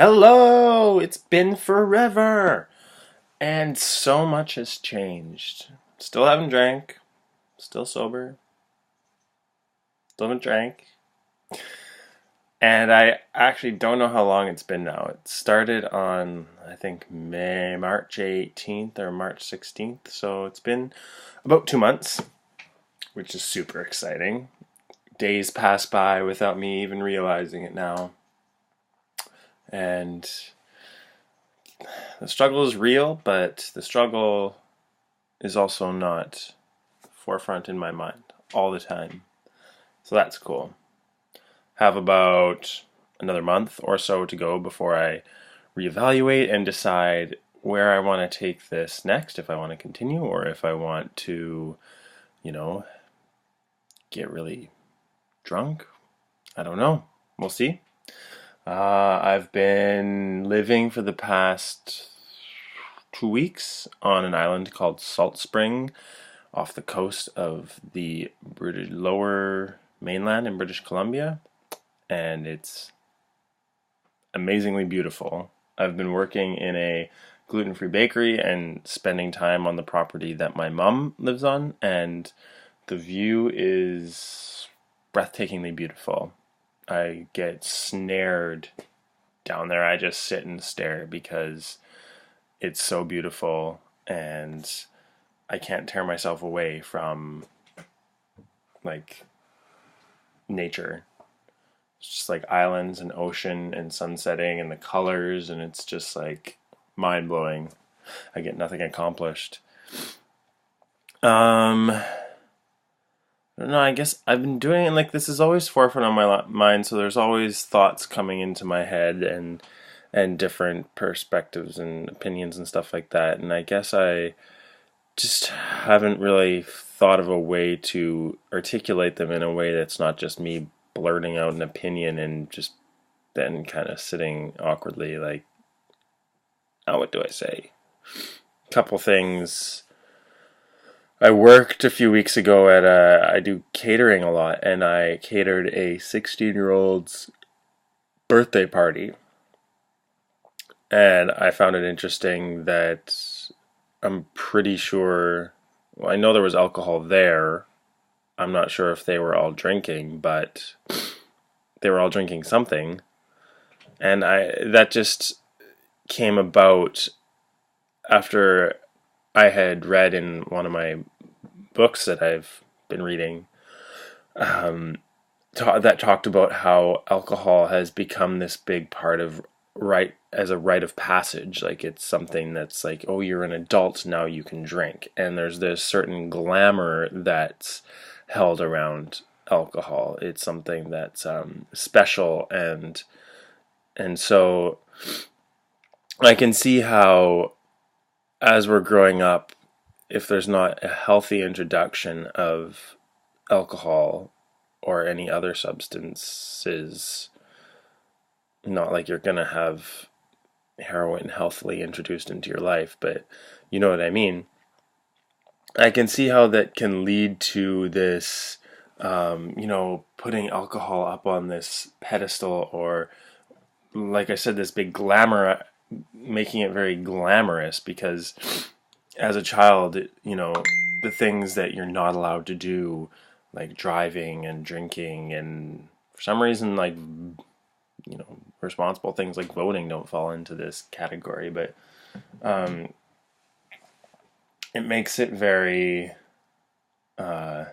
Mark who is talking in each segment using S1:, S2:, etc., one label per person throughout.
S1: Hello! It's been forever! And so much has changed. Still haven't drank. Still sober. Still haven't drank. And I actually don't know how long it's been now. It started on, I think, March 18th or March 16th. So it's been about 2 months, which is super exciting. Days pass by without me even realizing it now. And the struggle is real, but the struggle is also not forefront in my mind all the time. So that's cool. Have about another month or so to go before I reevaluate and decide where I want to take this next, if I want to continue or if I want to, you know, get really drunk. I don't know. We'll see. I've been living for the past 2 weeks on an island called Salt Spring off the coast of the lower mainland in British Columbia, and it's amazingly beautiful. I've been working in a gluten-free bakery and spending time on the property that my mom lives on, and the view is breathtakingly beautiful. I get snared down there. I just sit and stare because it's so beautiful, and I can't tear myself away from like nature. It's just like islands and ocean and sun setting and the colors, and it's just like mind blowing. I get nothing accomplished. I don't know. I guess I've been doing it like this is always forefront on my mind, so there's always thoughts coming into my head and different perspectives and opinions and stuff like that. And I guess I just haven't really thought of a way to articulate them in a way that's not just me blurting out an opinion and just then kind of sitting awkwardly like, oh, what do I say? Couple things. I worked a few weeks ago I do catering a lot, and I catered a 16-year-old's birthday party. And I found it interesting that I'm pretty sure, well, I know there was alcohol there. I'm not sure if they were all drinking, but they were all drinking something. And that just came about after I had read in one of my books that I've been reading that talked about how alcohol has become this big part of as a rite of passage. Like it's something that's like, oh, you're an adult, now you can drink. And there's this certain glamour that's held around alcohol. It's something that's special, and so I can see how as we're growing up, if there's not a healthy introduction of alcohol or any other substances, not like you're gonna have heroin healthily introduced into your life, but you know what I mean. I can see how that can lead to this, putting alcohol up on this pedestal, or like I said, this big glamour, making it very glamorous, because as a child, the things that you're not allowed to do, like driving and drinking, and for some reason, like, responsible things like voting don't fall into this category, but it makes it very, I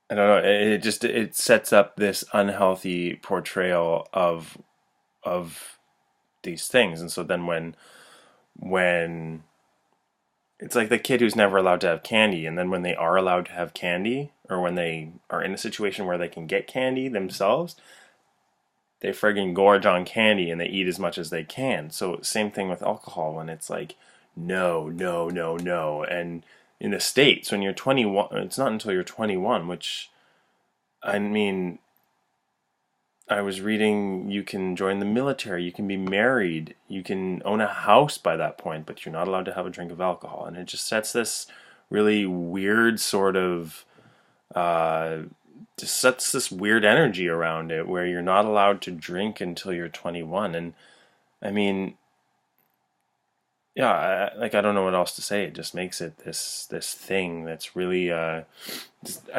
S1: don't know, it sets up this unhealthy portrayal of these things. And so then when it's like the kid who's never allowed to have candy, and then when they are allowed to have candy, or when they are in a situation where they can get candy themselves, they friggin' gorge on candy and they eat as much as they can. So same thing with alcohol, when it's like, no, no, no, no. And in the States, when you're 21, it's not until you're 21, which, I mean, I was reading you can join the military, you can be married, you can own a house by that point, but you're not allowed to have a drink of alcohol. And it just sets this really weird sort of just sets this weird energy around it where you're not allowed to drink until you're 21. And I mean, yeah, I don't know what else to say. It just makes it this thing that's really I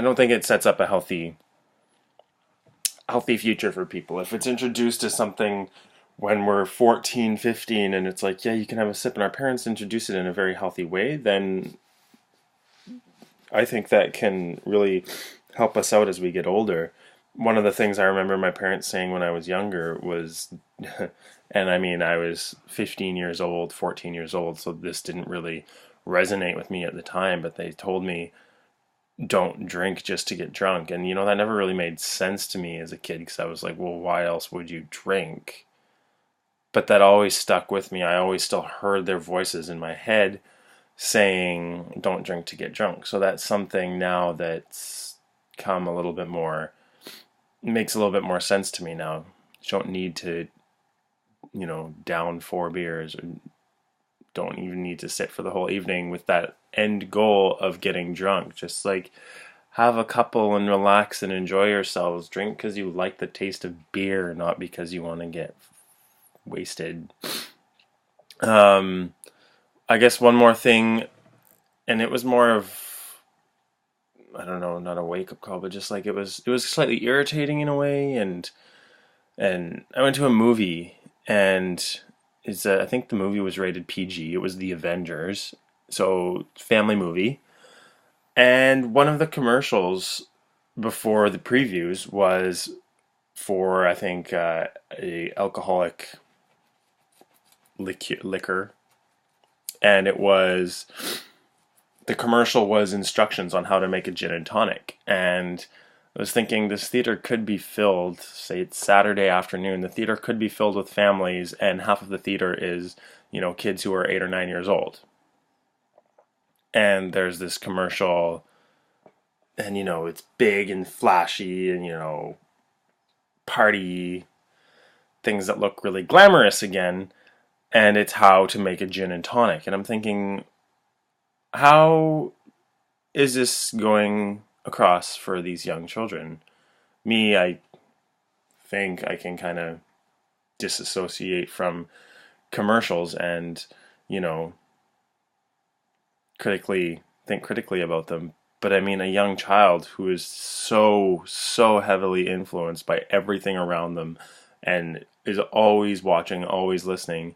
S1: don't think it sets up a healthy future for people. If it's introduced as something when we're 14, 15, and it's like, yeah, you can have a sip, and our parents introduce it in a very healthy way, then I think that can really help us out as we get older. One of the things I remember my parents saying when I was younger was, and I mean, I was 15 years old, 14 years old, so this didn't really resonate with me at the time, but they told me, don't drink just to get drunk. And, that never really made sense to me as a kid because I was like, well, why else would you drink? But that always stuck with me. I always still heard their voices in my head saying, don't drink to get drunk. So that's something now that's come a little bit more, makes a little bit more sense to me now. You don't need to, down 4 beers, or don't even need to sit for the whole evening with that end goal of getting drunk. Just like have a couple and relax and enjoy yourselves. Drink because you like the taste of beer, not because you want to get wasted. I guess one more thing, and it was more of, I don't know, not a wake up call, but just like it was slightly irritating in a way. And I went to a movie, and I think the movie was rated PG. It was The Avengers, so family movie. And one of the commercials before the previews was for, I think, a alcoholic liquor, and the commercial was instructions on how to make a gin and tonic. And I was thinking, this theater could be filled, say it's Saturday afternoon, the theater could be filled with families, and half of the theater is, kids who are 8 or 9 years old. And there's this commercial, and, it's big and flashy, and, party, things that look really glamorous again, and it's how to make a gin and tonic. And I'm thinking, how is this going across for these young children? Me, I think I can kind of disassociate from commercials and, you know, think critically about them. But I mean, a young child who is so heavily influenced by everything around them and is always watching, always listening.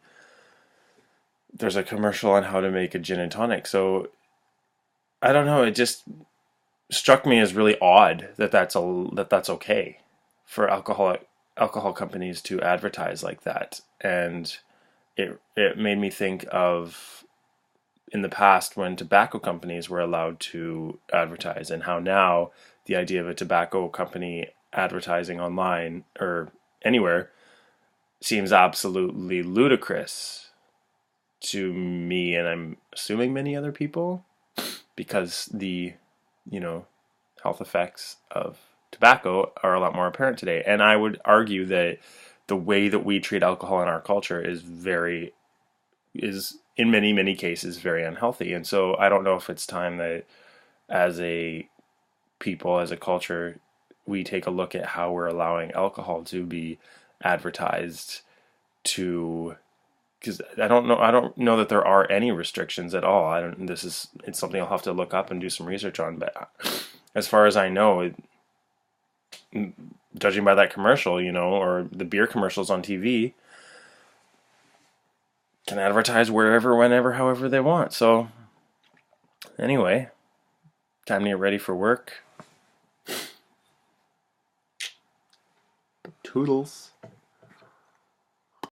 S1: There's a commercial on how to make a gin and tonic. So I don't know. It just struck me as really odd that's okay for alcohol companies to advertise like that. And it made me think of in the past when tobacco companies were allowed to advertise, and how now the idea of a tobacco company advertising online or anywhere seems absolutely ludicrous to me, and I'm assuming many other people, because the, health effects of tobacco are a lot more apparent today. And I would argue that the way that we treat alcohol in our culture is in many cases very unhealthy. And so I don't know if it's time that as a people, as a culture, we take a look at how we're allowing alcohol to be advertised to, because I don't know that there are any restrictions at all. It's something I'll have to look up and do some research on, but as far as I know, judging by that commercial, or the beer commercials on TV, can advertise wherever, whenever, however they want. So anyway, time to get ready for work. Toodles.